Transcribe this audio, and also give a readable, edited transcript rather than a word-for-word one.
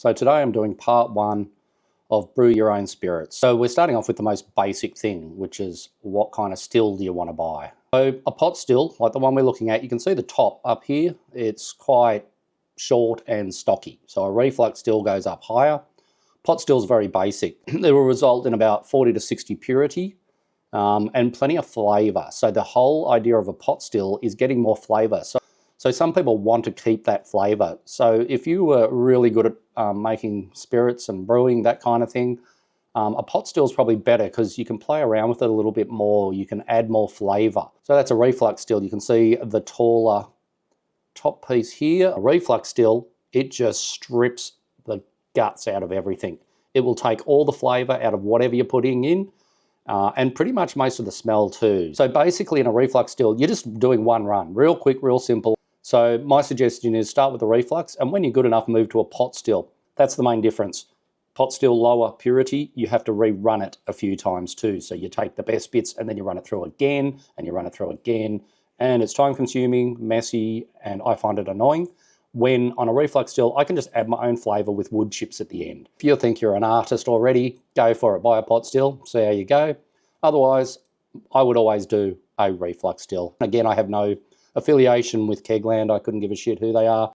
So today I'm doing part one of brew your own spirits. So we're starting off with the most basic thing, which is what kind of still do you want to buy? So a pot still, like the one we're looking at, you can see the top up here, it's quite short and stocky. So a reflux still goes up higher. Pot still is very basic. It will result in about 40 to 60 purity and plenty of flavour. So the whole idea of a pot still is getting more flavour. So some people want to keep that flavour. So if you were really good at making spirits and brewing, that kind of thing, a pot still is probably better because you can play around with it a little bit more. You can add more flavour. So that's a reflux still. You can see the taller top piece here. A reflux still, it just strips the guts out of everything. It will take all the flavour out of whatever you're putting in. And pretty much most of the smell too. So basically in a reflux still, you're just doing one run, real quick, real simple. So my suggestion is start with the reflux, and when you're good enough, move to a pot still. That's the main difference. Pot still, lower purity, you have to rerun it a few times too. So you take the best bits and then you run it through again, and you run it through again. And it's time consuming, messy, and I find it annoying. When on a reflux still, I can just add my own flavour with wood chips at the end. If you think you're an artist already, go for it. Buy a pot still, see how you go. Otherwise, I would always do a reflux still. Again, I have no affiliation with Kegland. I couldn't give a shit who they are.